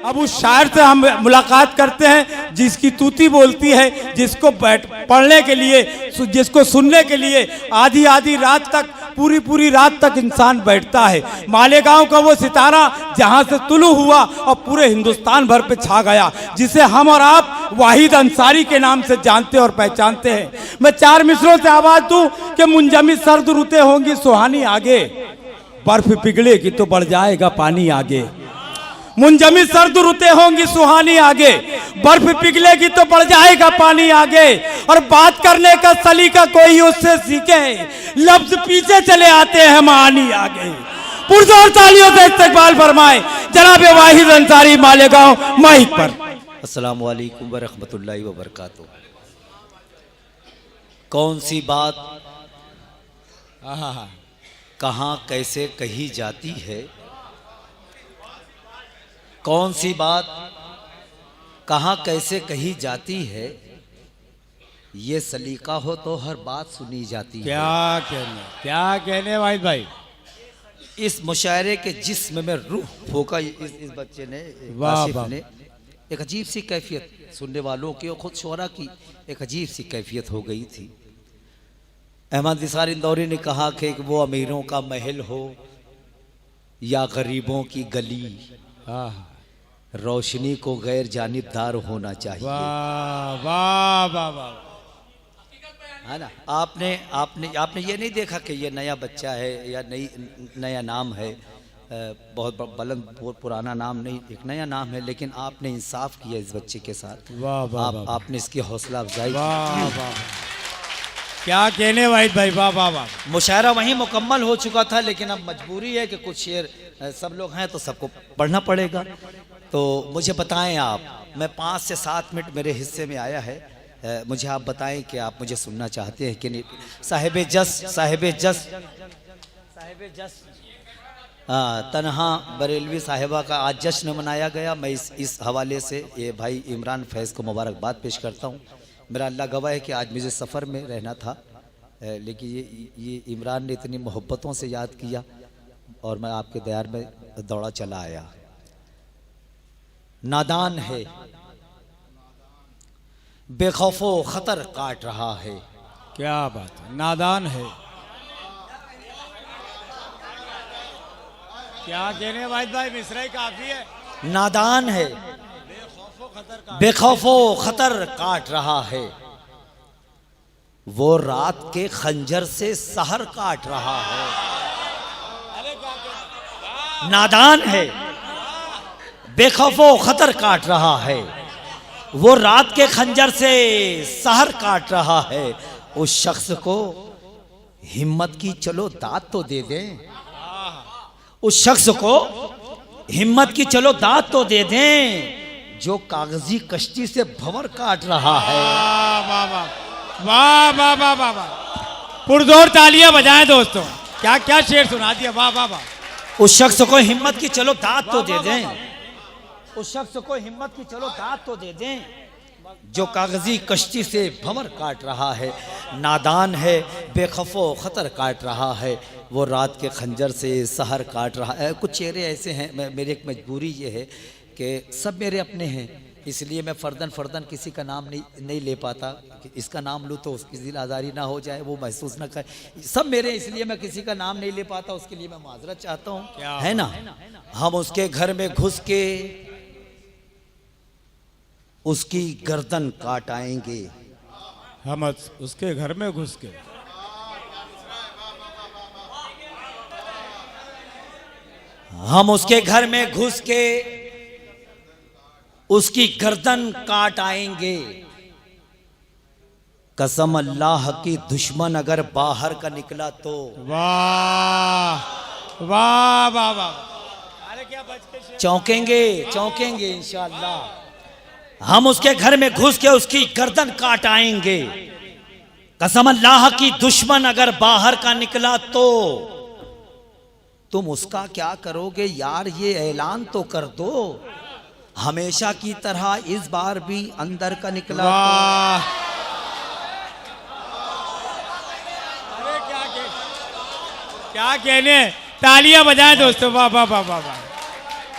अब उस शायर से हम मुलाकात करते हैं जिसकी तूती बोलती है, जिसको पढ़ने के लिए, जिसको सुनने के लिए आधी आधी रात तक, पूरी पूरी रात तक इंसान बैठता है। मालेगांव का वो सितारा जहां से तुलू हुआ और पूरे हिंदुस्तान भर पे छा गया, जिसे हम और आप वाहिद अंसारी के नाम से जानते और पहचानते हैं। मैं 4 मिसरों से आवाज दूं कि मुंजमी सर्द रुते होंगी सुहानी आगे, बर्फ पिघलेगी तो बढ़ जाएगा पानी आगे। मुंजमी सर्द रुते होंगी सुहानी आगे, बर्फ पिघलेगी तो बढ़ जाएगा पानी आगे। और बात करने का सलीका कोई उससे सीखे, लफ्ज पीछे चले आते हैं मानी आगे। पुरजोर तालियों से इस्तकबाल फरमाए जनाब वाहिद अंसारी मालेगांव माइक पर। अस्सलामु अलैकुम व रहमतुल्लाहि व बरकातुहू। कौन सी बात कहाँ कैसे कही जाती है, कौन सी बात कहाँ कैसे कही जाती है, ये सलीका हो तो हर बात सुनी जाती है। क्या कहने वाहिद भाई। इस मुशायरे के जिस्म में रूह फूका इस बच्चे ने, काशिफ ने। एक अजीब सी कैफियत सुनने वालों की और खुद शोरा की एक अजीब सी कैफियत हो गई थी। अहमद निसार इंदौरी ने कहा कि वो अमीरों का महल हो या गरीबों की गली, रोशनी को गैर जानिबदार होना चाहिए। वाह वाह वाह वाह, है ना। आपने ये नहीं देखा कि ये नया बच्चा है या नया नाम है, बहुत बुलंद पुराना नाम नहीं, एक नया नाम है, लेकिन आपने इंसाफ किया इस बच्चे के साथ। वाह वाह, आपने इसकी हौसला अफजाई। वाह वाह, क्या कहने वाहिद भाई, वाह वाह वाह। मुशायरा वहीं मुकम्मल हो चुका था, लेकिन अब मजबूरी है कि कुछ शेर, सब लोग हैं तो सबको पढ़ना पड़ेगा। तो मुझे बताएं आप, मैं 5 से 7 मिनट मेरे हिस्से में आया है, मुझे आप बताएं कि आप मुझे सुनना चाहते हैं कि नहीं। साहिब जस तन्हा बरेलवी साहिबा का आज जश्न मनाया गया। मैं इस हवाले से ये भाई इमरान फैज़ को मुबारकबाद पेश करता हूँ। मेरा अल्लाह गवाह है कि आज मुझे सफ़र में रहना था, लेकिन ये इमरान ने इतनी मोहब्बतों से याद किया और मैं आपके दयार में दौड़ा चला आया। नादान है, बेखौफो खतर काट रहा है। क्या बात है, नादान है। क्या कहने वाहिद भाई, मिसरा ही काफी है। नादान है, बेखौफो खतर काट रहा है, वो रात के खंजर से सहर काट रहा है। नादान है, बेखौफो खतर काट रहा है, वो रात के खंजर से सहर काट रहा है। उस शख्स को हिम्मत की चलो दात तो दे दें, उस शख्स को हिम्मत की चलो दात तो दे दें, जो कागजी कश्ती से भंवर काट रहा है। वाह वाह वाह वाह वाह वाह वाह, पुरजोर तालियां बजाएं दोस्तों। क्या क्या शेर सुना दिया, वाह वाह वाह। उस शख्स को हिम्मत की चलो दात तो दे दें, उस शख्स को हिम्मत की चलो दात तो दे दें, जो कागजी कश्ती से भंवर काट रहा है। नादान है, बेखौफो खतर काट रहा है, वो रात के खंजर से सहर काट रहा है। कुछ चेहरे ऐसे हैं, मेरी एक मजबूरी ये है कि सब मेरे अपने हैं, इसलिए मैं फ़र्दन किसी का नाम नहीं ले पाता कि इसका नाम लूँ तो उसकी दिल आज़ारी ना हो जाए, वो महसूस ना करे। सब मेरे, इसलिए मैं किसी का नाम नहीं ले पाता, उसके लिए मैं माजरत चाहता हूँ, है ना। हम उसके घर में घुस के उसकी गर्दन काट आएंगे, हम उसके घर में घुस के हम उसके घर में घुस के उसकी गर्दन काट आएंगे। कसम अल्लाह की, दुश्मन अगर बाहर का निकला तो। वाह वाह वाह वाह, अरे क्या बच के चौंकेंगे इंशाअल्लाह। हम उसके घर में घुस के उसकी गर्दन काट आएंगे। कसम अल्लाह की, दुश्मन अगर बाहर का निकला तो तुम उसका क्या करोगे यार, ये ऐलान तो कर दो। हमेशा की तरह इस बार भी अंदर का निकला तो। अरे क्या कहने, तालियां बजाएं दोस्तों, वाह वाह वाह वाह वाह।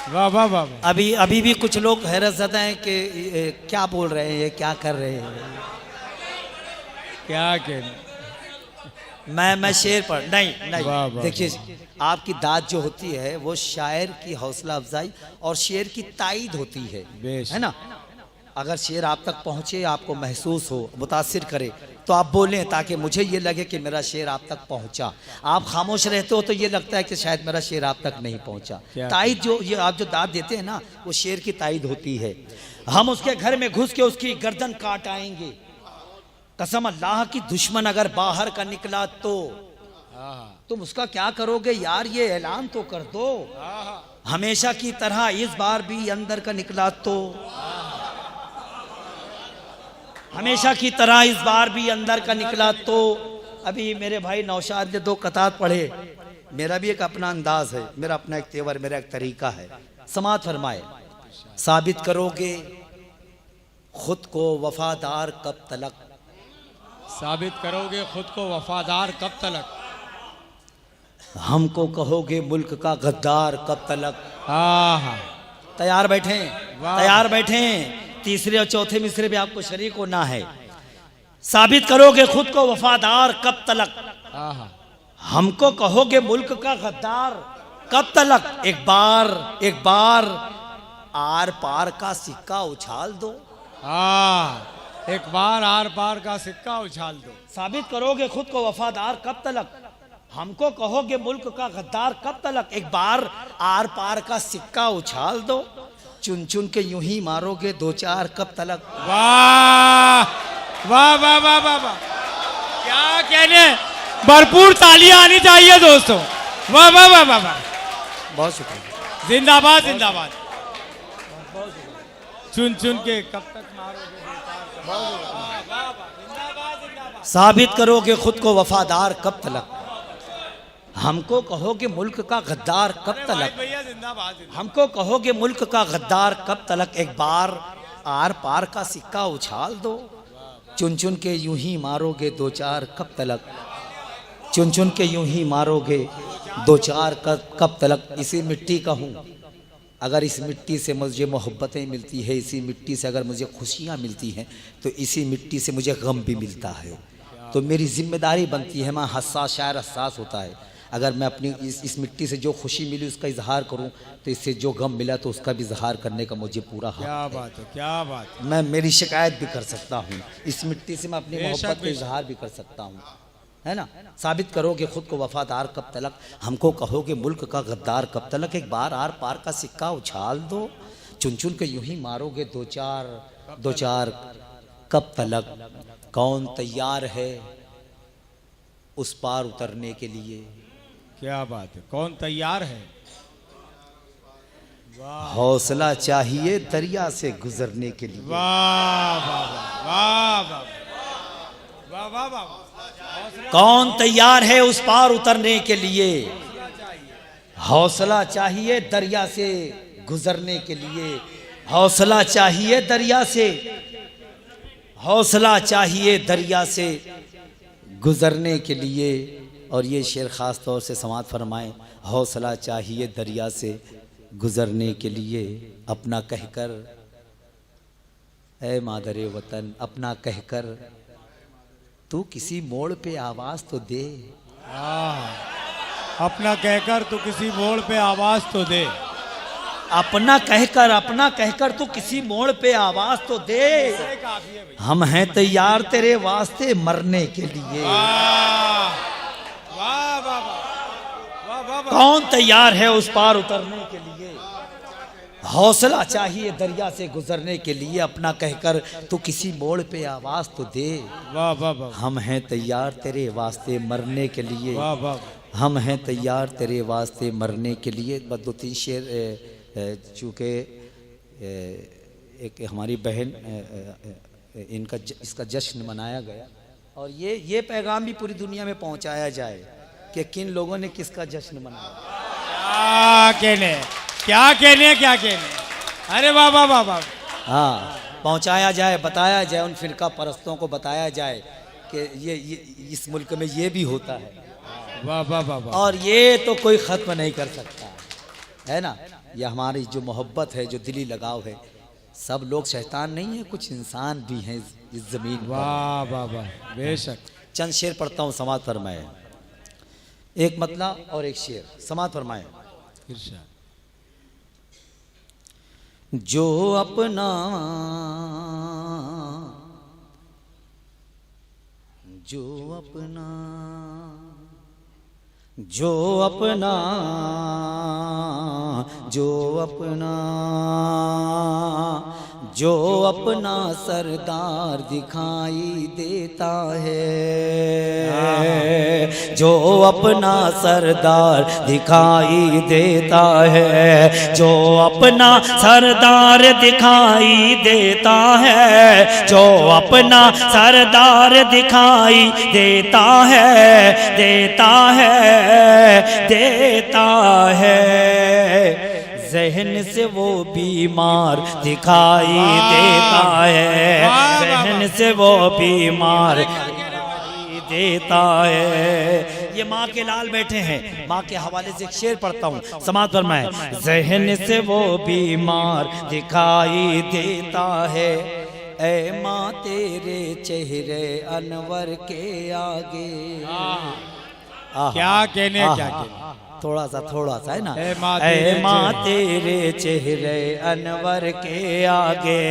वाह वाह वाह वाह। अभी भी कुछ लोग हैरत ज़दा हैं कि क्या बोल रहे हैं, ये क्या कर रहे हैं। क्या कहने। मैं शेर पर नहीं वाह, नहीं वाह, देखिए, आपकी दाद जो होती है वो शायर की हौसला अफजाई और शेर की ताईद होती है, बेशक। है ना। अगर शेर आप तक पहुंचे, आपको महसूस हो, मुतासिर करे, तो आप बोलें ताकि मुझे ये लगे कि मेरा शेर आप तक पहुंचा। आप खामोश रहते हो तो ये लगता है कि शायद मेरा शेर आप तक नहीं पहुंचा। क्या? ताईद जो ये आप जो दाद देते हैं ना, वो शेर की ताईद होती है। हम उसके घर में घुस के उसकी गर्दन काट आएंगे, कसम अल्लाह की, दुश्मन अगर बाहर का निकला तो तुम उसका क्या करोगे यार, ये ऐलान तो कर दो। हमेशा की तरह इस बार भी अंदर का निकला तो, हमेशा की तरह इस बार भी अंदर का निकला तो। अभी मेरे भाई नौशाद ने 2 कतार पढ़े, मेरा भी एक अपना अंदाज है, मेरा अपना एक तेवर, मेरा एक तरीका है। समात फरमाए, साबित करोगे खुद को वफादार कब तलक, साबित करोगे खुद को वफादार कब तलक, हमको कहोगे मुल्क का गद्दार कब तलक। हाँ। तैयार बैठे, वाह। तैयार बैठे। तीसरे और चौथे मिसरे भी आपको शरीक होना है। साबित करोगे खुद को वफादार कब तलक, हाँ। हमको कहोगे मुल्क का गद्दार कब तलक। एक बार आर पार का सिक्का उछाल दो, हाँ, एक बार आर पार का सिक्का उछाल दो। साबित करोगे खुद को वफादार कब तलक, हमको कहोगे मुल्क का गद्दार कब तलक। एक बार आर पार का सिक्का उछाल दो, चुन चुन के यूं ही मारोगे 2-4 कब तलक। वाह वाह वाह वाह वाह वाह, क्या कहने। भरपूर तालियां आनी चाहिए दोस्तों। वाह वाह वाह वाह वाह, बहुत शुक्रिया। जिंदाबाद जिंदाबाद। चुन चुन के कब तक मारोगे। साबित करोगे खुद को वफादार कब तलक, हमको कहोगे मुल्क का गद्दार कब तलक। भैया जिंदाबाद। हमको कहोगे मुल्क का गद्दार कब तलक। एक बार आर पार का सिक्का उछाल दो, चुन चुन के यूं ही मारोगे 2-4 कब तलक। चुन चुन के यूं ही मारोगे 2-4 कब तलक। इसी मिट्टी का हूँ, अगर इस मिट्टी से मुझे मोहब्बतें मिलती है, इसी मिट्टी से अगर मुझे खुशियाँ मिलती हैं, तो इसी मिट्टी से मुझे गम भी मिलता है। तो मेरी जिम्मेदारी बनती है, मैं हसास, शायर हसास होता है, अगर मैं अपनी इस मिट्टी से जो खुशी मिली उसका इजहार करूं, तो इससे जो गम मिला तो उसका भी इजहार करने का मुझे पूरा हक है। क्या बात है, क्या बात है। मैं मेरी शिकायत भी कर सकता हूं, इस मिट्टी से मैं अपनी बेशक, मोहब्बत का बेशक। इजहार भी कर सकता हूं, है ना। साबित करोगे खुद को वफादार कब तलक, हमको कहोगे मुल्क का गद्दार कब तलक। एक बार आर पार का सिक्का उछाल दो, चुन चुन के यूं ही मारोगे 2-4 कब तलक। कौन तैयार है उस पार उतरने के लिए। क्या बात है, कौन तैयार है। हौसला चाहिए दरिया से गुजरने के लिए। वाह वाह वाह वाह वाह वाह वाह। कौन तैयार है उस पार उतरने के लिए। हौसला चाहिए दरिया से गुजरने के लिए। हौसला चाहिए दरिया से, हौसला चाहिए दरिया से गुजरने के लिए। और ये शेर ख़ास तौर से समात फरमाएं, हौसला चाहिए दरिया से गुजरने के लिए। अपना कहकर ऐ मादरे वतन, अपना कहकर तू किसी मोड़ पे आवाज़ तो दे। अपना कहकर तू किसी मोड़ पे आवाज तो दे। अपना कहकर तू किसी मोड़ पे आवाज़ तो दे। हम हैं तैयार तेरे वास्ते मरने के लिए। कौन तैयार है उस पार उतरने के लिए। हौसला चाहिए दरिया से गुजरने के लिए। अपना कहकर तू किसी मोड़ पे आवाज तो दे। वाह वाह वाह। हम हैं तैयार तेरे वास्ते मरने के लिए। वाह वाह। हम हैं तैयार तेरे वास्ते मरने के लिए। बस 2-3 शेर, चूँकि एक हमारी बहन इनका इसका जश्न मनाया गया, और ये पैगाम भी पूरी दुनिया में पहुंचाया जाए कि किन लोगों ने किसका जश्न मनाया। क्या कहने। अरे वाह वाह वाह वाह। हाँ, पहुंचाया जाए, बताया जाए, उन फिरका परस्तों को बताया जाए कि ये इस मुल्क में ये भी होता है। वाह वाह वाह वाह। और ये तो कोई ख़त्म नहीं कर सकता, है ना। ये हमारी जो मोहब्बत है, जो दिली लगाव है, सब लोग शैतान नहीं है, कुछ इंसान भी हैं इस जमीन पर। वाह वाह वाह, बेशक। चंद शेर पढ़ता हूँ, समाज फरमाए। एक मतला और एक शेर, समाज फरमाए। इरशाद। जो अपना जो अपना जो अपना जो अपना जो अपना सरदार दिखाई देता है, जो अपना सरदार दिखाई देता है, जो अपना सरदार दिखाई देता है, जो अपना सरदार दिखाई देता है, देता है ज़हन से वो बीमार दिखाई देता है, ज़हन से वो बीमार दिखाई देता है। ये माँ के लाल बैठे हैं, माँ के हवाले से एक शेर पढ़ता हूँ, समाज फरमाए। ज़हन से वो बीमार दिखाई देता है, ऐ माँ तेरे चेहरे अनवर के आगे। क्या कहने, क्या कहने। थोड़ा सा है ना। ऐ माँ तेरे चेहरे अनवर के आगे,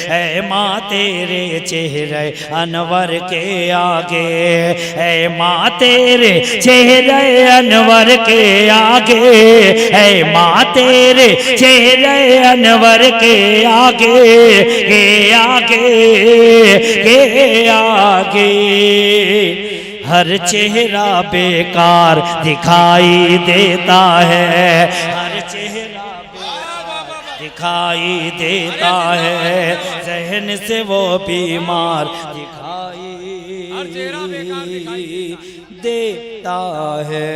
ऐ माँ तेरे चेहरे अनवर के आगे, ऐ माँ तेरे चेहरे अनवर के आगे, ऐ माँ तेरे चेहरे अनवर के आगे, के आगे हर चेहरा बेकार दिखाई देता है, हर चेहरा बेकार दिखाई देता है, ज़हन से वो बीमार दिखाई देता है,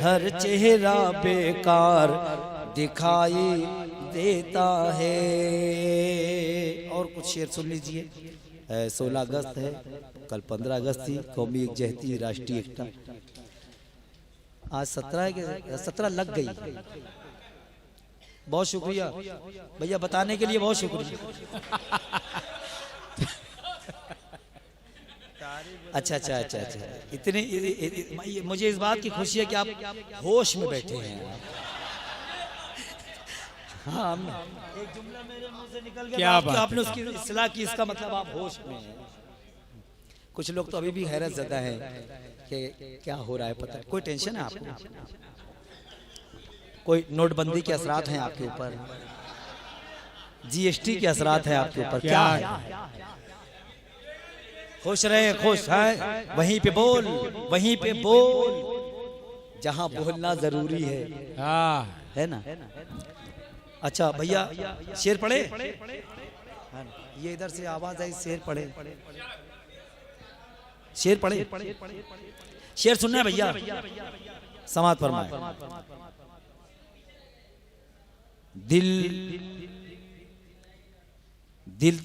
हर चेहरा बेकार दिखाई देता है। और कुछ शेर सुन लीजिए। 16 अगस्त है, कल 15 अगस्त थी, कौमी यकजहती, राष्ट्रीय एकता। आज 17 लग गई। बहुत शुक्रिया भैया, बताने के लिए बहुत शुक्रिया। अच्छा, इतने मुझे इस बात की खुशी है कि आप होश में बैठे हैं। हाँ, एक जुमला मेरे मुंह से निकल गया, क्या बात, आपने उसकी इस्लाह की, इसका मतलब आप होश में हैं। कुछ लोग तो अभी भी हैरत ज़दा हैं कि क्या हो रहा है, पता कोई टेंशन है आपको, कोई नोटबंदी के असरात हैं आपके ऊपर, जीएसटी के असरात हैं आपके ऊपर, क्या है? खुश रहे, खुश है, वहीं पे बोल, वहीं पे बोल जहां बोलना जरूरी है ना। अच्छा भैया, शेर पढ़े, ये इधर से आवाज आई, शेर पढ़े, शेर पढ़े, शेर सुनना है भैया, समाज फरमाए। दिल दिल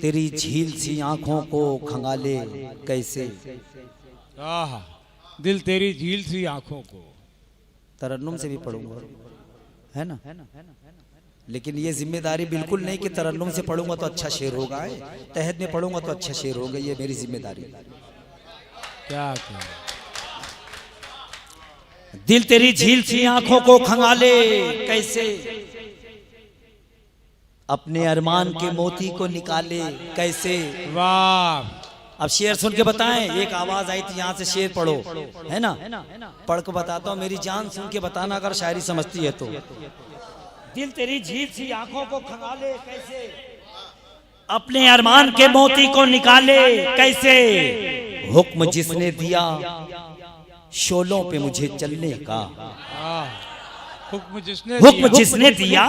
तेरी झील सी आंखों को खंगाले कैसे, दिल तेरी झील सी आंखों को। तरन्नुम से भी पढ़ूंगा, है ना, लेकिन ये जिम्मेदारी बिल्कुल नहीं कि तरन्नुम से पढ़ूंगा तो अच्छा शेर होगा, तहत में पढ़ूंगा तो अच्छा शेर होगा, ये मेरी जिम्मेदारी। क्या दिल तेरी झील सी आंखों को खंगाले कैसे, अपने अरमान के मोती को निकाले कैसे। वाह, अब शेर सुन के बताएं। एक आवाज आई थी यहाँ से, शेर पढ़ो, है ना, पढ़ के बताता हूँ, मेरी जान सुन के बताना अगर शायरी समझती है तो। दिल तेरी झील सी आंखों को खंगाले कैसे, अपने अरमान के मोती को निकाले कैसे, हुक्म जिसने दिया शोलों पे मुझे चलने का, हुक्म जिसने दिया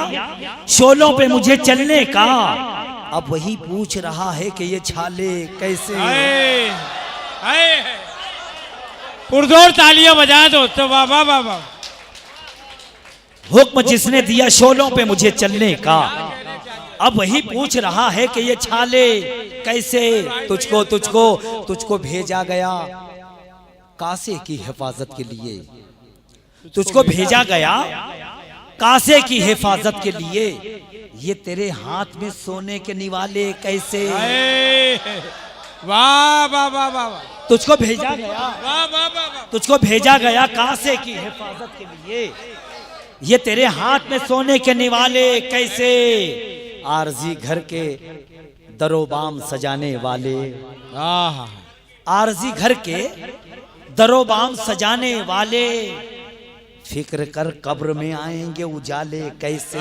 शोलों पे मुझे चलने का, अब वही पूछ रहा है कि ये छाले कैसे। पुरजोर तालियां बजाएं दोस्तों, वाह वाह वाह वाह। हुक्म जिसने दिया शोलों पे मुझे चलने का, अब वही पूछ रहा है कि ये छाले कैसे। तुझको तुझको तुझको भेजा गया कासे की हिफाजत के लिए, तुझको भेजा गया कासे की हिफाजत के लिए, ये तेरे हाथ में सोने के निवाले कैसे। वाह वाह वाह वाह वाह, तुझको भेजा गया, वाह वाह वाह वाह, तुझको भेजा गया कासे की हिफाजत के लिए, ये तेरे हाथ में सोने के निवाले कैसे। आरजी घर के दरोबाम सजाने वाले, आरजी घर के दरोबाम सजाने वाले, फिक्र कर कब्र में आएंगे उजाले कैसे।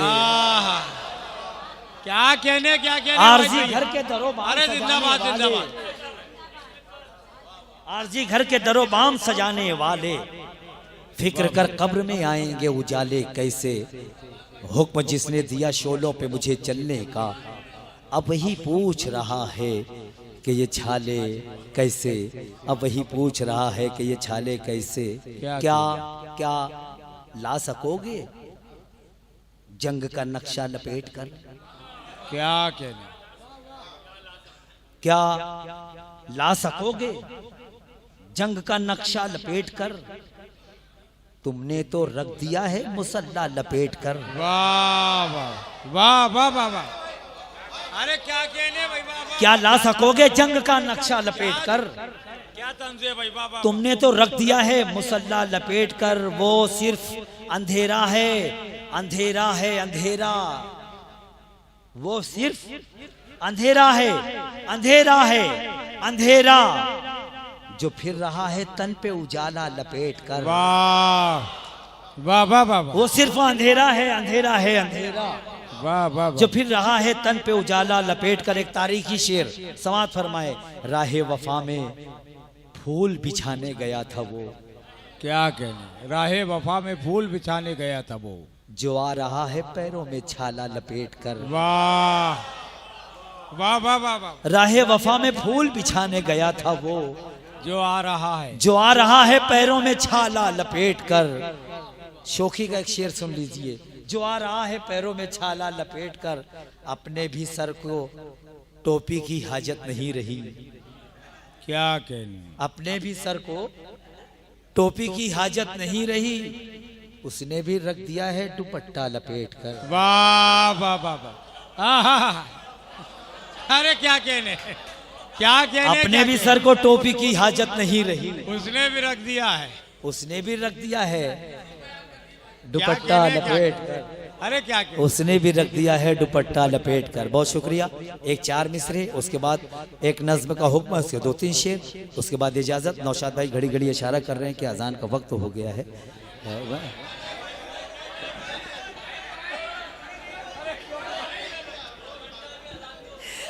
क्या कहने आरजी घर के दरोबाम अरे जिंदाबाद सजाने जिंदाबाद। वाले, आरजी घर के दरोबाम सजाने वाले, फिक्र कर कब्र में आएंगे उजाले कैसे। हुक्म जिसने दिया शोलों पे मुझे चलने का, अब वही पूछ रहा है कि ये छाले कैसे, अब वही पूछ रहा है कि ये छाले कैसे। क्या क्या ला सकोगे जंग का नक्शा लपेट कर, क्या कहने, क्या ला सकोगे जंग का नक्शा लपेट कर। तुमने तो रख दिया है मुसल्ला लपेट कर। वाह वाह वाह वाह वाह वाह, अरे क्या कहने भाई, वाह वाह, क्या ला सकोगे जंग का नक्शा लपेट कर। क्या तंजे भाई, वाह वाह। तुमने तो रख दिया है मुसल्ला लपेट कर, वो सिर्फ अंधेरा है, अंधेरा है अंधेरा, वो सिर्फ अंधेरा है, अंधेरा है अंधेरा, जो फिर रहा है तन पे उजाला लपेट कर। वाह वाह वाह वाह वाह, वो सिर्फ अंधेरा है, अंधेरा है अंधेरा, वाह वाह जो फिर रहा है तन पे उजाला लपेट कर। एक तारीखी शेर समात फरमाए, राहे वफा में फूल बिछाने गया था वो, क्या कहने, राहे वफा में फूल बिछाने गया था वो, जो आ रहा है पैरों में छाला लपेट कर। वाह वाह वाह वाह वाह, राहे वफा में फूल बिछाने गया था वो, जो आ रहा है, जो आ रहा है पैरों में छाला लपेट कर। शोखी का एक शेर सुन लीजिए, जो आ रहा है पैरों में छाला लपेट कर, अपने भी सर को टोपी की हाजत नहीं रही, क्या कहने, अपने भी सर को टोपी की हाजत नहीं रही, उसने भी रख दिया है दुपट्टा लपेट कर। वाह वाह वाह वाह, आहा, अरे क्या कहने, क्या कहने, अपने क्या भी कहने? सर को टोपी की हाजत नहीं रही, उसने भी रख दिया है, उसने भी रख दिया है क्या दुपट्टा कहने, क्या लपेट कहने? कर, अरे क्या कहने? उसने भी रख दिया है दुपट्टा लपेट कर। बहुत शुक्रिया। एक 4 मिसरे, उसके बाद एक नज्म का हुक्म, उसके 2-3 शेर, उसके बाद इजाजत। नौशाद भाई घड़ी घड़ी इशारा कर रहे हैं कि अजान का वक्त हो गया है।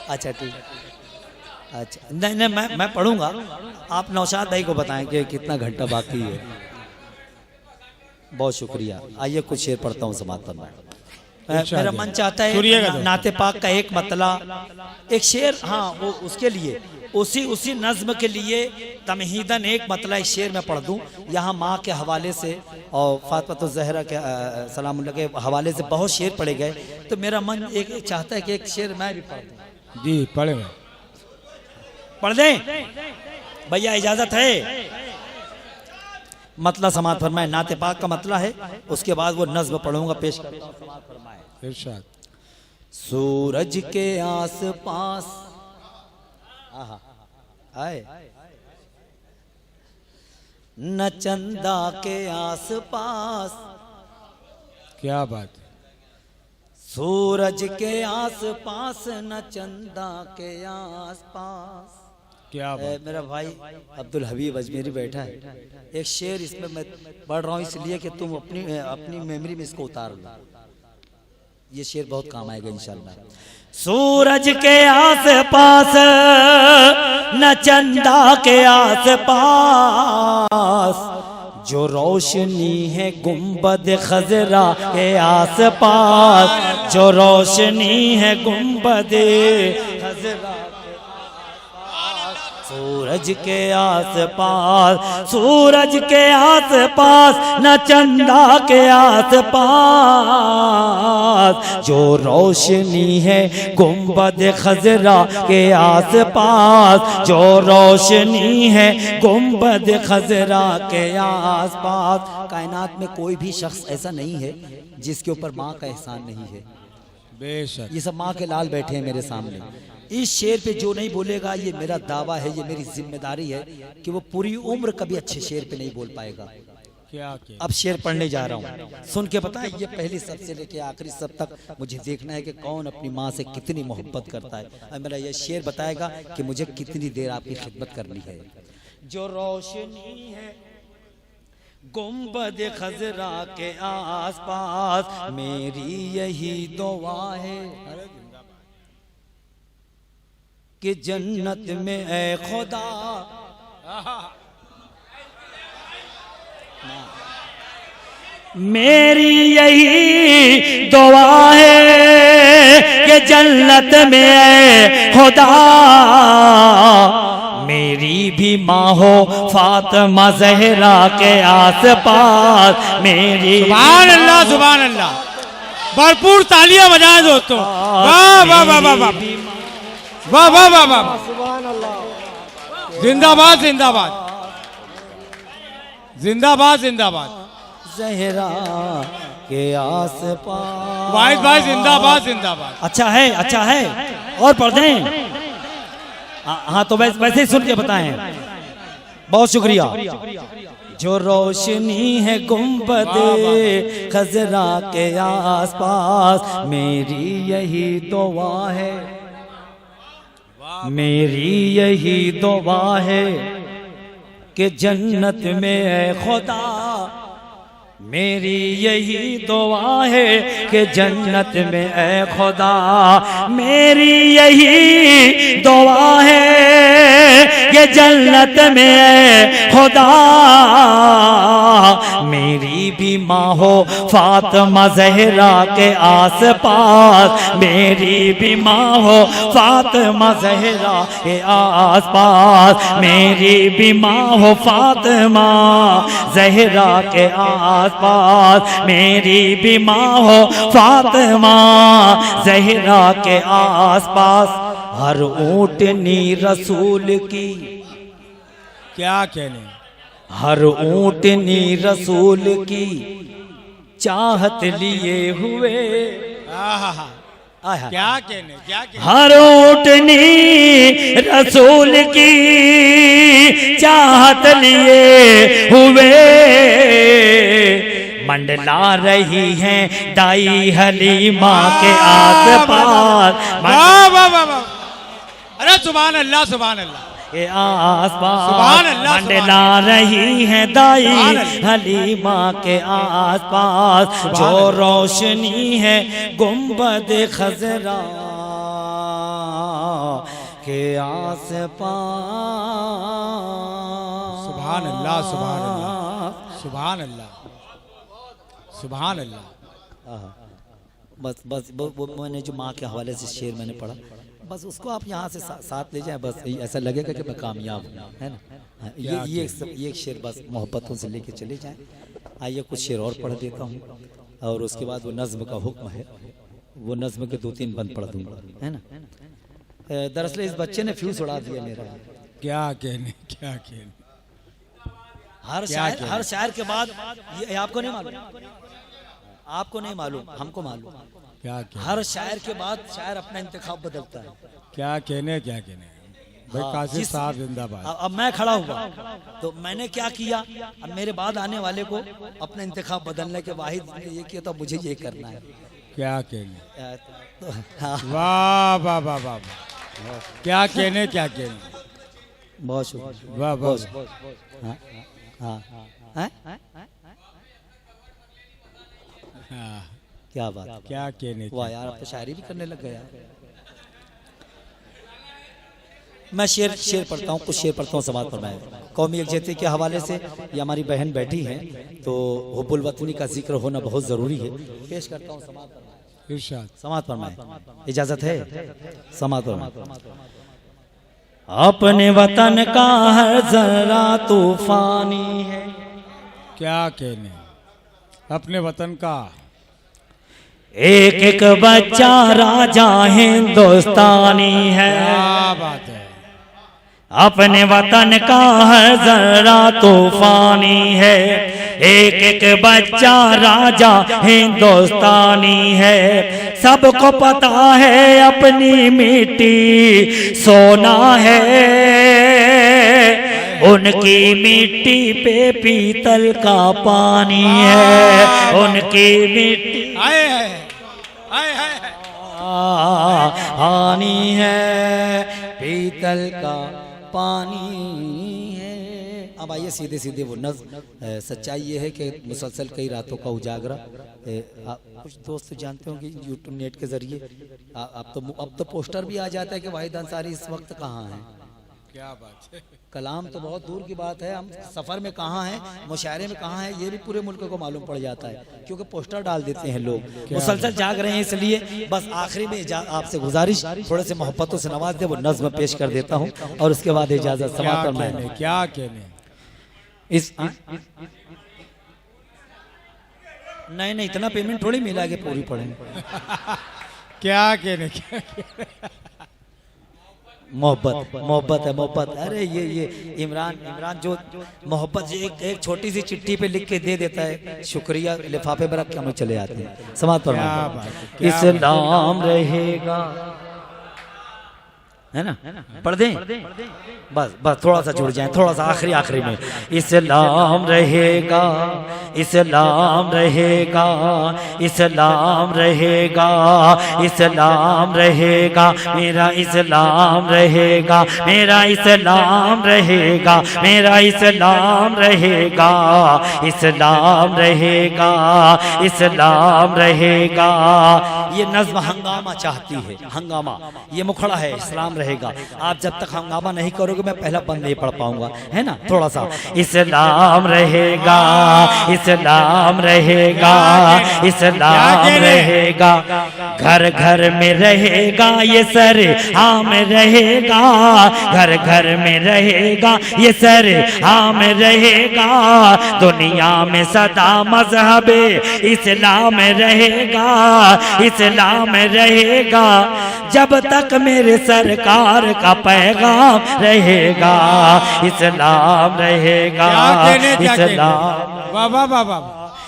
अच्छा ठीक, अच्छा नहीं नहीं, मैं पढ़ूंगा, आप नौशाद भाई को बताएं कि कितना घंटा बाकी है। बहुत शुक्रिया। आइए कुछ शेर पढ़ता हूँ समाप्त करना। मेरा मन चाहता है नाते पाक का एक मतला, एक शेर, हाँ वो उसके लिए, उसी नज्म के लिए तमहीदन एक मतला एक शेर मैं पढ़ दूं। यहाँ माँ के हवाले से और फातिमा ज़हरा के सलामुल्लाह के हवाले से बहुत शेर पढ़े गए, तो मेरा मन एक चाहता है कि एक शेर मैं भी पढ़ दूं। जी पढ़े, पढ़ दें भैया, इजाजत है। मतला समात फरमाए, नाते पाक का मतला है, उसके बाद वो नज्म पढ़ूंगा, पेश करता हूं। समात फरमाए, इरशाद। सूरज के आस पास आए, न चंदा के आस पास, क्या बात है, सूरज के आस पास न चंदा के आस पास। क्या बात, मेरा भाई अब्दुल हबीब अजमेरी बैठा है, एक शेर इसमें मैं पढ़ रहा हूँ इसलिए कि तुम अपनी मेमोरी में इसको उतार लो। ये शेर बहुत काम आएगा इंशाल्लाह। सूरज के आस पास न चंदा के आस पास, जो रोशनी है गुंबद खजरा के आस पास, जो रोशनी है गुंबद खजरा, सूरज के आस पास, सूरज के आस पास न चंदा के आस पास, पास, जो रोशनी है गुंबद खजरा के आस पास, जो रोशनी है गुंबद खजरा के आस पास। कायनात में कोई भी शख्स ऐसा नहीं है जिसके ऊपर माँ का एहसान नहीं है। बेशक। ये सब माँ के लाल बैठे हैं मेरे सामने। इस शेर पे जो नहीं बोलेगा, ये मेरा दावा है, ये मेरी जिम्मेदारी है कि वो पूरी उम्र कभी अच्छे शेर पे नहीं बोल पाएगा। क्या अब शेर पढ़ने जा रहा हूँ, सुन के बताएं। ये पहली सब से लेके आखिरी सब तक मुझे देखना है कि कौन अपनी माँ से कितनी मोहब्बत करता है। अब मेरा ये शेर बताएगा कि मुझे कितनी देर आपकी खिदमत करनी है। जो रोशनी है गुंबद खजरा के आस पास, मेरी यही दुआ है कि जन्नत में ऐ खुदा, मेरी यही दुआ है कि जन्नत में ऐ खुदा, मेरी भी माँ हो फातिमा ज़हरा के आस पास, मेरी। सुभान अल्लाह, सुभान अल्लाह। भरपूर तालियां बजाएं दोस्तों। वाह वाह वाह वाह वाह वाह वाह वाह वाह। जिंदाबाद जिंदाबाद जिंदाबाद जिंदाबाद। ज़हरा के आस पास। वाहिद भाई जिंदाबाद जिंदाबाद। अच्छा है, अच्छा है, और पढ़ दें। हाँ तो वैसे ही सुन के बताएं। बहुत शुक्रिया। जो रोशनी है गुंबद खजरा के आस पास, मेरी यही दुआ है, मेरी यही दुआ है कि जन्नत में है खुदा, मेरी यही दुआ है कि जन्नत में है खुदा, मेरी यही दुआ है कि जन्नत में है खुदा, मेरी भी माँ हो फातिमा ज़हरा के आस पास, मेरी भी माँ हो फातिमा ज़हरा के आस पास, मेरी भी माँ हो फातिमा ज़हरा के आस पास, मेरी भी माँ हो फातिमा ज़हरा के आस पास। हर ऊँटनी रसूल की, क्या कहने, हर ऊँटनी रसूल की चाहत लिए हुए, क्या कहने, क्या कहने। हर ऊँटनी रसूल की चाहत लिए हुए, मंडला रही हैं दाई हलीमा के आस पास। वाह वाह वाह वाह। अरे सुभान अल्लाह, सुभान अल्लाह के आस पास, सुभान अल्लाह, मंडला रही है दाई हलीमा के आस पास, जो रोशनी है गुंबद खजरा के आस पास। सुभान अल्लाह, सुभान अल्लाह, सुभान अल्लाह, सुभान अल्लाह। बस बस वो मैंने जो माँ के हवाले से शेर मैंने पढ़ा, बस उसको आप यहाँ से साथ ले जाएं, बस ऐसा लगेगा कि मैं कामयाब हूँ, है ना। ये एक शेर बस मोहब्बतों से लेके चले जाएं। आइए कुछ शेर और पढ़ देता हूँ, और उसके बाद वो नज़्म का हुक्म है, वो नज़्म के 2-3 बंद पढ़ दूँगा, है ना। दरअसल इस बच्चे ने फ्यूज उड़ा दिया मेरा। क्या कहने, क्या कहने। हर शायर के बाद ये आपको नहीं मालूम, आपको नहीं मालूम, हमको मालूम। क्या कहने। हर शायर के बाद शायर अपना इंतखाब बदलता है। क्या कहने, क्या कहने भाई। कासिम साहब जिंदाबाद। अब मैं खड़ा हुआ तो मैंने क्या किया, अब मेरे बाद आने वाले को अपना इंतखाब बदलने के वाहिद ये किया, तो मुझे ये करना है। क्या कहने। तो, हाँ। वाह वाह वाह वाह। क्या कहने, क्या कहने। बहुत शुक्रिया। वाह वाह। हाँ हाँ हाँ, क्या बात, क्या कहने। वाह यार, अब तो शायरी भी करने लग गया। मैं शेर पढ़ता हूँ, कुछ शेर पढ़ता हूँ समाज पर। मैं कौमी यकजहती के हवाले से, ये हमारी बहन बैठी है तो हुब्बुल वतनी का जिक्र होना बहुत ज़रूरी है। पेश करता हूँ समाज पर। इरशाद। समाज पर मैं, इजाज़त है। समाज पर मैं। अपने वतन का हर जरा तूफानी है। क्या कहने। अपने वतन का एक एक बच्चा राजा हिंदुस्तानी है, क्या बात है। अपने वतन का है जरा तूफानी है। एक एक बच्चा राजा हिंदुस्तानी है, सबको पता है अपनी मिट्टी सोना है। उनकी मिट्टी पे पीतल का पानी है, उनकी मिट्टी पानी है, पीतल का पानी है। अब आइए सीधे सीधे वो नज़्म। सच्चाई ये है कि मुसलसल कई रातों का उजागरा, कुछ दोस्त जानते होंगे यूट्यूब नेट के जरिए अब तो पोस्टर भी आ जाता है कि वाहिद अंसारी इस वक्त कहाँ हैं। क्या बात है। कलाम तो बहुत दूर की बात है, हम सफ़र में कहाँ हैं, मुशायरे में कहाँ हैं, ये भी पूरे मुल्क को मालूम पड़ जाता है क्योंकि पोस्टर डाल देते हैं लोग। मुसलसल जाग रहे हैं, इसलिए बस आखिरी में आपसे गुजारिश थोड़े से मोहब्बतों से नवाज दे, वो नज़्म पेश कर देता हूँ और उसके बाद इजाज़त समाप्त करना है। क्या कहने इस नहीं इतना पेमेंट थोड़ी मिला के पूरी पढ़ेंगे। क्या कहने मोहब्बत है मोहब्बत। अरे ये इमरान जो मोहब्बत एक छोटी सी चिट्ठी पे लिख के दे देता है, शुक्रिया लिफाफे में रख के हम चले आते हैं। समाज पर इस्लाम रहेगा, है ना, पढ़ दें बस थोड़ा सा जुड़ जाए, थोड़ा सा आखिरी में। इस्लाम रहेगा, इस्लाम रहेगा, इस्लाम रहेगा, इस्लाम रहेगा, मेरा इस्लाम रहेगा, मेरा इस्लाम रहेगा, मेरा इस्लाम रहेगा, इस्लाम रहेगा, इस्लाम रहेगा। ये नज़्म हंगामा चाहती है, हंगामा ये मुखड़ा है, इस्लाम रहेगा। आप जब तक हंगामा नहीं करोगे मैं पहला बंद नहीं पढ़ पाऊंगा, है ना। थोड़ा सा इस्लाम रहेगा, इस्लाम रहेगा, इस्लाम रहेगा, घर घर में रहेगा ये सर आम रहेगा, घर घर में रहेगा ये सर आम रहेगा। दुनिया में सदा मजहब इस्लाम रहेगा, इस्लाम रहेगा, जब तक मेरे सरकार का पैगाम रहेगा, इस्लाम रहेगा, इस्लाम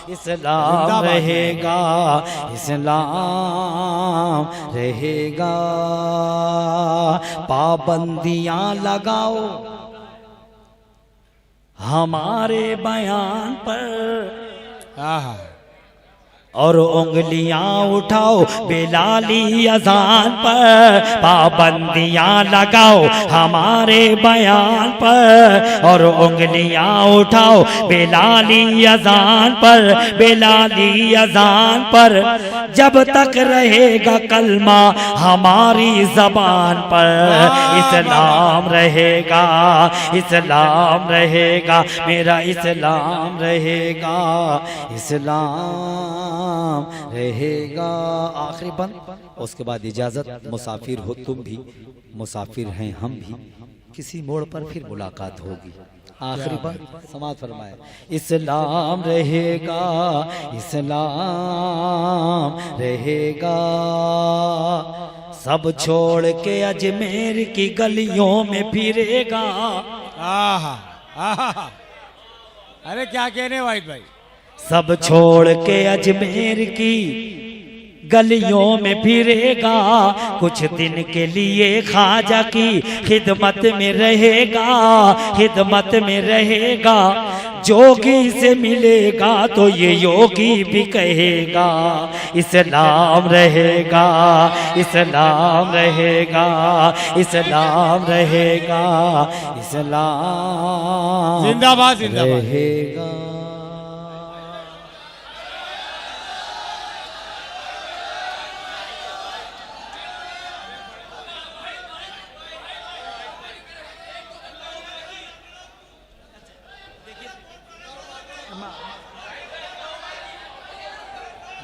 इस्लाम रहेगा, इस्लाम रहेगा। पाबंदियां लगाओ हमारे बयान पर और उंगलियां उठाओ बेलाली अजान पर। पाबंदियां लगाओ हमारे बयान पर और उंगलियां उठाओ बेलाली अजान पर, बेलाली अजान पर। जब तक रहेगा कलमा हमारी जबान पर, इस्लाम रहेगा, इस्लाम रहेगा, मेरा इस्लाम रहेगा, इस्लाम रहेगा। आखिरी बंद, उसके बाद इजाजत। मुसाफिर हो तुम भी, मुसाफिर हैं हम भी, किसी मोड़ पर फिर मुलाकात होगी। आखिरी बार समाज फरमाए, इस्लाम रहेगा, इस्लाम रहेगा। सब छोड़ के अजमेर की गलियों में फिरेगा। अरे क्या कहने वाहिद भाई। सब छोड़ के अजमेर की गलियों में फिरेगा, कुछ दिन के लिए ख्वाजा की खिदमत में रहेगा, खिदमत में रहेगा। जोगी से मिलेगा तो ये योगी भी कहेगा, इस्लाम रहेगा, इस्लाम रहेगा, इस्लाम रहेगा, इस्लाम जिंदाबाद जिंदाबाद रहेगा।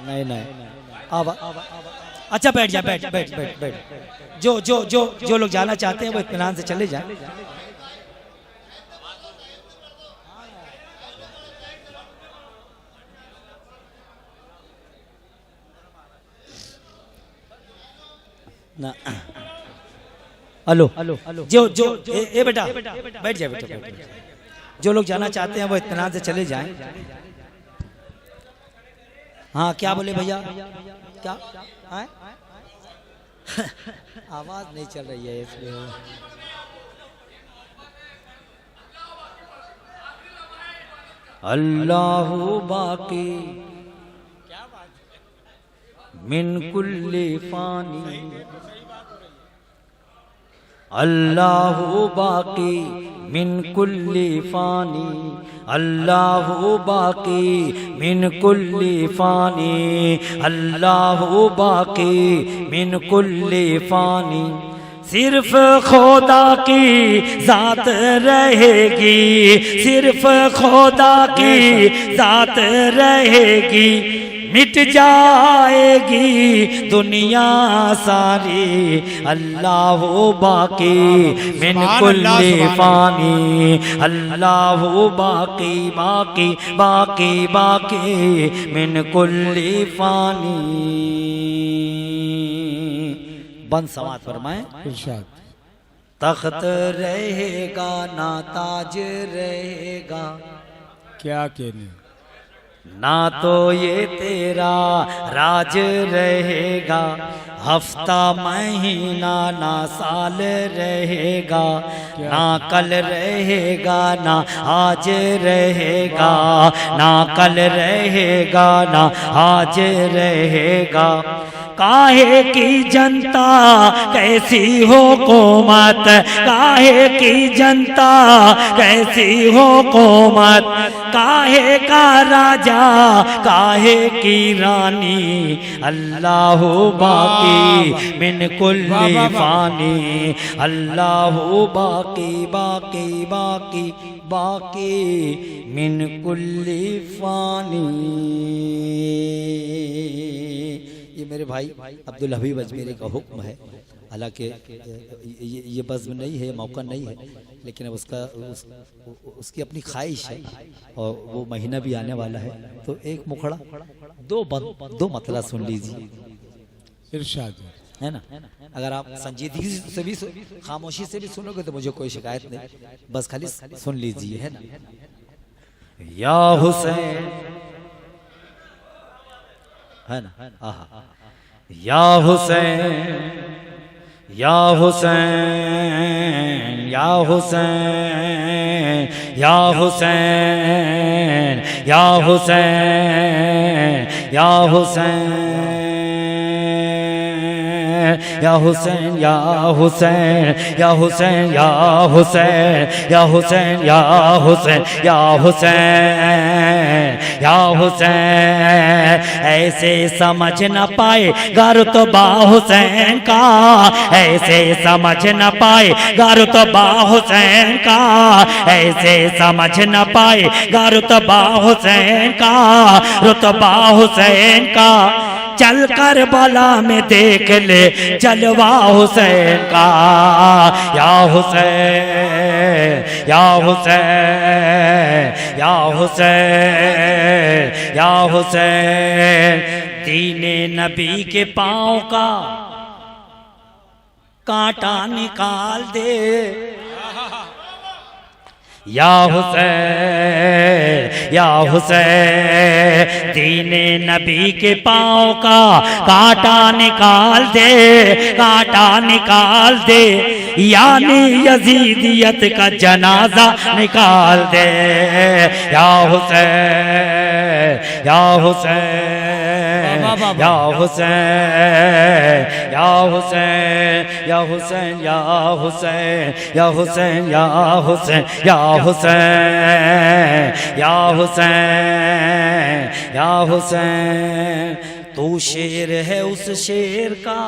नहीं अब अच्छा बैठ जा, बैठ बैठ बैठ बैठ। जो जो जो जो लोग जाना चाहते हैं वो इत्मीनान से चले जाएं। ना हेलो जो जो ए बेटा बैठ जाए बेटा, बैठ जाए। जो लोग जाना चाहते हैं वो इत्मीनान से चले जाएं। हाँ क्या बोले भैया, क्या आए? आवाज नहीं चल रही है इसमें। अल्लाहु बाकी मिन कुल्ली फानी, अल्लाहु बाकी मिन कुल्ली फानी, अल्लाहु बाकी मिन कुल्ली फानी, अल्लाहु बाकी मिन कुल्ली फानी। सिर्फ खुदा की जात रहेगी, सिर्फ खुदा की जात रहेगी, मिट जाएगी दुनिया सारी। अल्लाहु बाकी मिन कुल्ली फानी, अल्लाहु बाकी बाकी बाकी बाकी मिन कुल्ली फानी। बंद समात फरमाए। इरशाद। तख्त रहेगा ना ताज रहेगा, क्या कहने, ना तो ये तेरा राज रहेगा, हफ्ता महीना ना साल रहेगा, ना कल रहेगा ना आज रहेगा, ना कल रहेगा ना आज रहेगा। काहे की जनता कैसी हो हुकूमत, काहे की जनता कैसी हो हुकूमत, काहे का राजा काहे की रानी। अल्लाहु बाकी मिन कुल्ली फानी, अल्लाहु बाकी बाकी बाकी बाकी मिन कुल्ली फानी। ये मेरे भाई अब्दुल हबीब अजमेरी का हुक्म है। हालांकि ये बज़्म नहीं है, मौका नहीं है, लेकिन अब उसकी अपनी ख्वाहिश है और वो महीना भी आने वाला है। तो एक मुखड़ा दो मतला सुन लीजिए। इरशाद है ना। अगर आप संजीदगी से भी खामोशी से भी सुनोगे तो मुझे कोई शिकायत नहीं, बस खाली सुन लीजिए। है ना। या हुसैन, है ना। आहा। या हुसैन, या हुसैन, या हुसैन, या हुसैन, या हुसैन, या हुसैन, या हुसैन, या हुसैन, या हुसैन, या हुसैन, या हुसैन, या हुसैन, या हुसैन, या हुसैन। ऐसे समझ न पाए रुतबा हुसैन का, ऐसे समझ न पाए रुतबा हुसैन का, ऐसे समझ न पाए रुतबा हुसैन का, रुतबा हुसैन का। चल कर बला में देख ले जलवा हुसैन का। या हुसैन, या हुसैन, या हुसैन, या हुसैन। दीने नबी के पाँव का कांटा निकाल दे। या हुसैन, या हुसैन। दीने नबी के पाँव का कांटा निकाल दे, कांटा निकाल दे। यानी यजीदियत का जनाजा निकाल दे। या हुसैन, या हुसैन, या हुसैन, या हुसैन, या हुसैन, या हुसैन, या हुसैन, या हुसैन, या हुसैन, या हुसैन, या हुसैन। तू शेर है उस शेर का,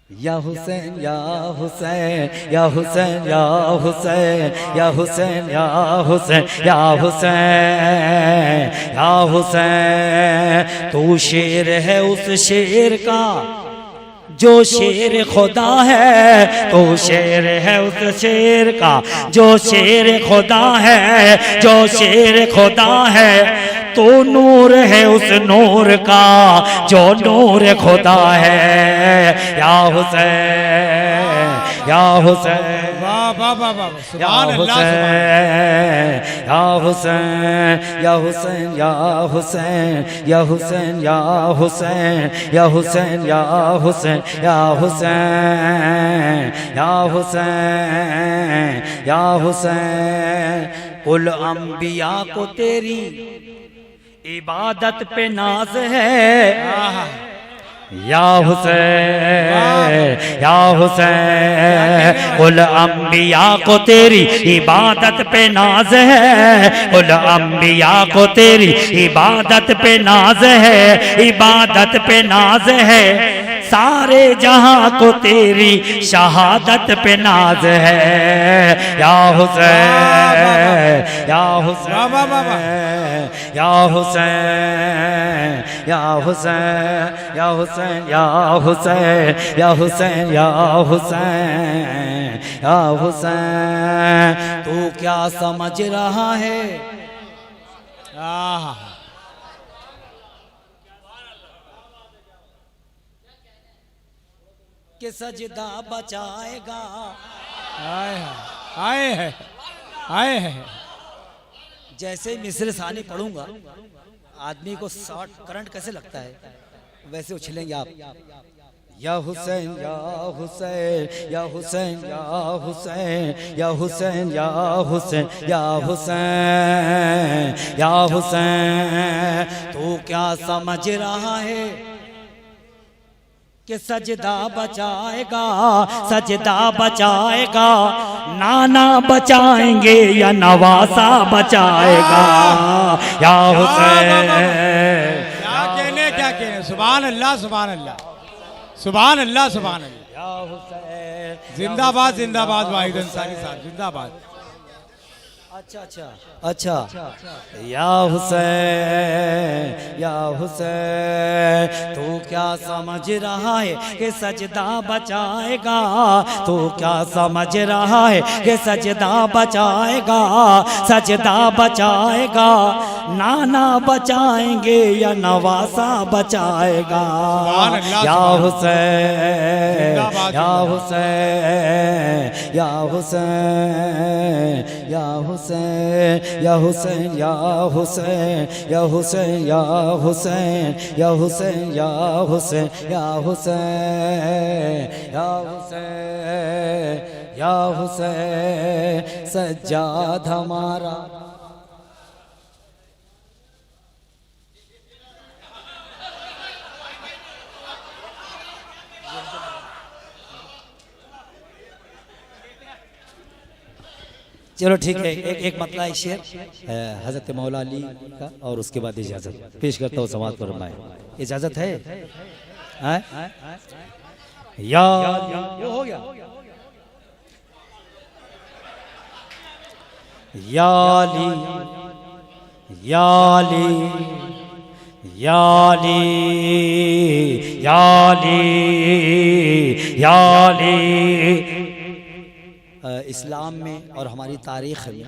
या हुसैन, या हुसैन, या हुसैन, या हुसैन, या हुसैन, या हुसैन, या हुसैन, या हुसैन। तू शेर है उस शेर का जो शेर खुदा है, तो शेर है उस शेर का जो शेर खुदा है, जो शेर खुदा है। तू नूर है उस नूर का जो नूर खुदा है। या हुसैन, या हुसैन, वाह वाह वाह वाह, या सुभान अल्लाह, सुभान हुसैन, या हुसैन, या हुसैन, या हुसैन, या हुसैन, या हुसैन, या हुसैन, या हुसैन, या हुसैन, या हुसैन, या हुसैन। कुल अंबिया को तेरी इबादत पे नाज है। या हुसैन, या हुसैन, कुल अंबिया को तेरी इबादत पे नाज है। कुल अंबिया को तेरी इबादत पे नाज है, इबादत पे नाज है। सारे जहां को तेरी शहादत पे नाज है। या हुसैन, या हुसैन, या हुसैन, या हुसैन, या हुसैन, या हुसैन, या हुसैन, या हुसैन, या हुसैन। तू क्या समझ रहा है? आहा, कि सजदा बचाएगा। आए आए है, आए है। जैसे ही मिस्र सानी पढ़ूंगा आदमी को शॉर्ट करंट कैसे लगता है वैसे उछलेंगे आप। या हुसैन, या हुसैन, या हुसैन, या हुसैन, या हुसैन, या हुसैन, या हुसैन, या हुसैन। तू क्या समझ रहा है कि सजदा बचाएगा, सजदा बचाएगा। नाना बचाएंगे या नवासा बचाएगा। या हुसैन, क्या कहने, क्या कहने, सुभान अल्लाह, सुभान अल्लाह, सुभान अल्लाह, सुभान अल्लाह। या हुसैन, जिंदाबाद, जिंदाबाद, वाहिद अंसारी साहब जिंदाबाद। अच्छा अच्छा अच्छा। या हुसैन, या हुसैन, तू क्या समझ रहा है कि सजदा बचाएगा? तू क्या समझ रहा है कि सजदा बचाएगा, सजदा बचाएगा। नाना बचाएंगे या नवासा बचाएगा। या हुसैन, या हुसैन, या हुसैन, या हुसैन, या हुसैन, या हुसैन, या हुसैन, या हुसैन, या हुसैन, या हुसैन, या हुसैन, या हुसैन, या हुसैन। सज्जाद हमारा चलो ठीक है। एक मतला शेर हजरत मौला अली का और उसके बाद इजाजत पेश करता हूँ समाज को रमाए। इजाजत है? या हो गया। या अली, या अली, या अली, या अली, या अली। इस्लाम में और हमारी तारीख़ में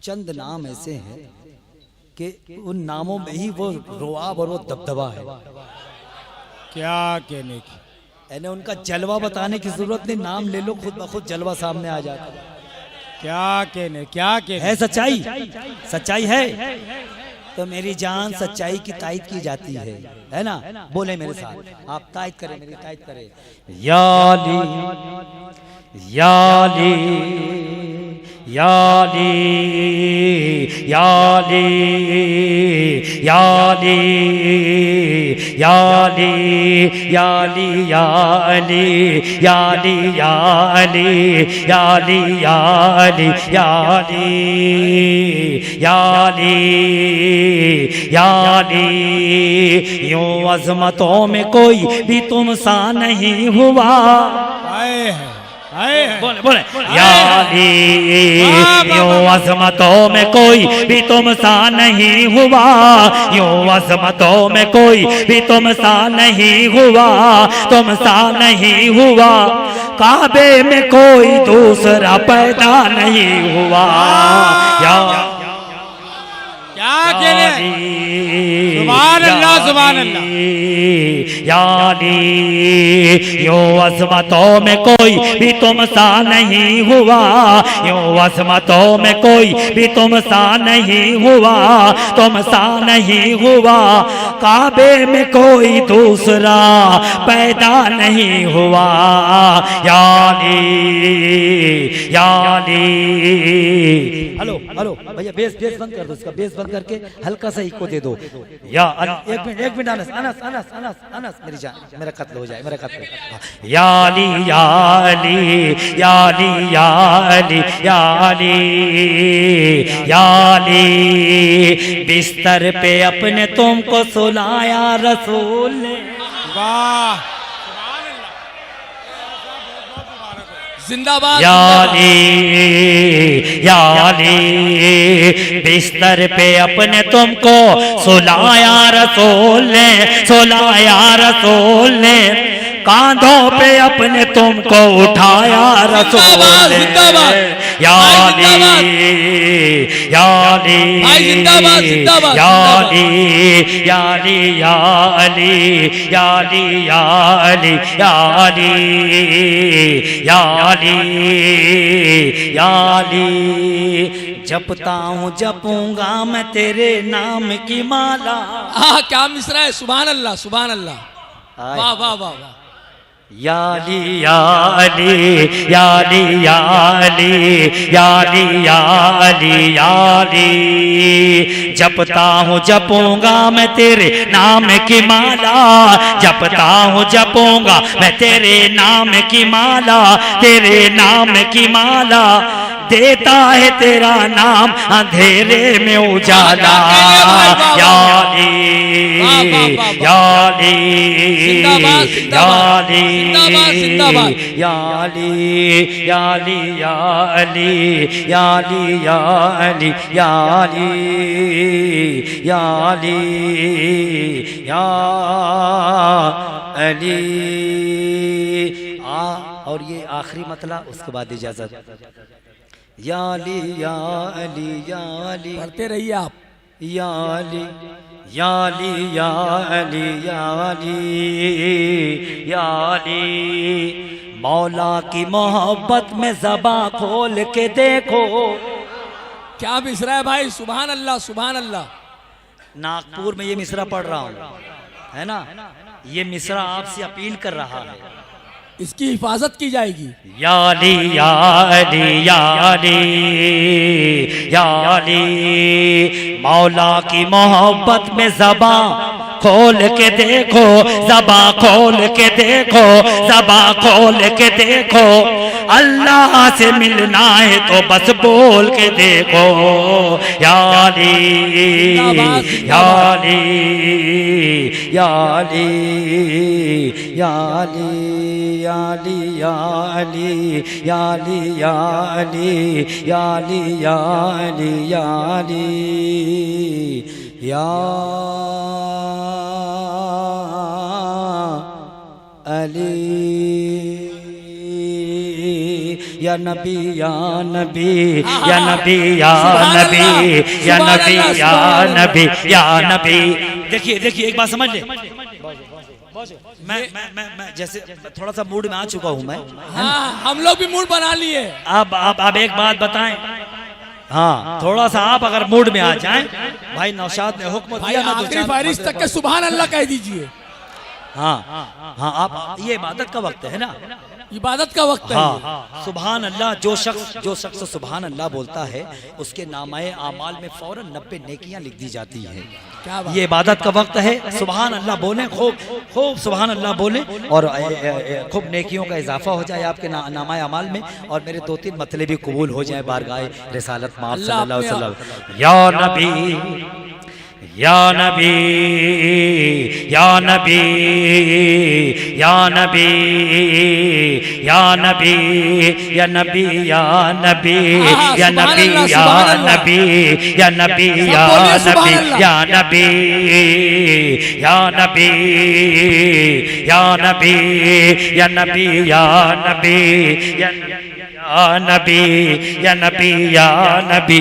चंद नाम ऐसे हैं कि उन नामों में ही वो रुआब और वो दबदबा है। क्या कहने की, यानी उनका जलवा बताने की जरूरत नहीं, नाम ले लो खुद ब खुद जलवा सामने आ जाता है। क्या कहने, क्या कहने है सच्चाई, सच्चाई है तो मेरी जान सच्चाई की तायद की जाती है ना? बोले मेरे साथ, आप तायद करें, मेरी तायद करें। या अली, या अली, या अली, या अली, या अली, या अली, या अली, या अली, या अली, या अली, या अली, या अली, या अली, या अली, या अली। यूं अज़मतों में कोई भी तुम सा नहीं हुआ। आए हैं, बोले बोले। या अली, यूं अज़मतों में कोई भी तुम सा नहीं हुआ, यूं अज़मतों में कोई भी तुम सा नहीं हुआ, तुम सा नहीं हुआ। काबे में कोई दूसरा पैदा नहीं हुआ। या क्या अकेले हैं। सुभान अल्लाह, सुभान अल्लाह। यानी यो अजमतों में कोई भी तुम सा नहीं हुआ, यो अजमतों में कोई भी तुम सा नहीं हुआ, तुम सा नहीं हुआ। काबे में कोई दूसरा पैदा नहीं हुआ। यानी हेलो हेलो भैया, बेस बंद कर दो, इसका बेस बंद करके हल्का सा इको दे दो। एक मिनट अनस अनस अनस अनस अनस, मेरी जान, मेरा कत्ल हो जाए, मेरा कत्ल। याली याली याली याली याली याली, बिस्तर पे अपने तुमको सुलाया रसूल ने। वाह, जिंदाबाद। याली याली, बिस्तर पे अपने तुमको सुलाया रसूल ने, सुलाया रसूल ने। कांधों पे अपने तुमको उठाया रसूल ने। याली याली याली याली याली याली याली याली याली याली, जपता हूँ जपूंगा मैं तेरे नाम की माला। क्या मिसरा है, सुभान अल्लाह, सुभान अल्लाह, वाह वाह वाह वाह। याली याली याली याली याली याली याली, जपता हूँ जपूंगा मैं तेरे नाम की माला, जपता हूँ जपूंगा मैं तेरे नाम की माला, तेरे नाम की माला। देता है तेरा नाम अंधेरे में उजाला। याली याली याली याली याली याली याली याली याली याली याली। और ये आखिरी मतला, उसके बाद इजाजत। याली याली याली, पढ़ते रहिए आप। याली याली याली याली याली, मौला की मोहब्बत में ज़बां खोल के देखो। क्या मिसरा है भाई, सुभान अल्लाह, सुभान अल्लाह। नागपुर में ये मिसरा पढ़ रहा हूँ, है ना। ये मिसरा आपसे अपील कर रहा है, इसकी हिफाजत की जाएगी। याली याली याली याली, मौला की मोहब्बत में ज़बां खोल के देखो, ज़बां खोल के देखो, ज़बां खोल के देखो। अल्लाह से मिलना है तो बस बोल के देखो। याली याली याली याली याली याली याली याली याली याली याली या अली या नबी या नबी या नबी या नबी या नबी या नबी या नबी। देखिए देखिए, एक बात समझ ले, मैं जैसे थोड़ा सा मूड में आ चुका हूँ मैं। हाँ, हम लोग भी मूड बना लिए। अब एक बात बताएं, हाँ थोड़ा सा आप अगर मूड में आ जाएं, भाई नौशाद ने हुक्म दिया ना, आखिरी फारिश तक के सुभान अल्लाह कह दीजिए। हाँ हाँ, आप ये इबादत का वक्त है ना, इबादत का वक्त है। हाँ, सुभान अल्लाह। जो शख्स सुभान अल्लाह बोलता है, उसके नामाए आमाल में फौरन 90 नेकियां लिख दी जाती हैं। ये इबादत का वक्त है, सुभान अल्लाह बोलें, खूब सुभान अल्लाह बोलें, और खूब नेकियों का इजाफा हो जाए आपके नामाए आमाल में, और मेरे 2-3 मतले भी कबूल हो जाए बारगाह रिसालत में आप सल्लल्लाहु अलैहि वसल्लम। या नबी या नबी या नबी या नबी या नबी या नबी या नबी या नबी या नबी या नबी या नबी या नबी या नबी या नबी या नबी या नबी या नबी या नबी या नबी।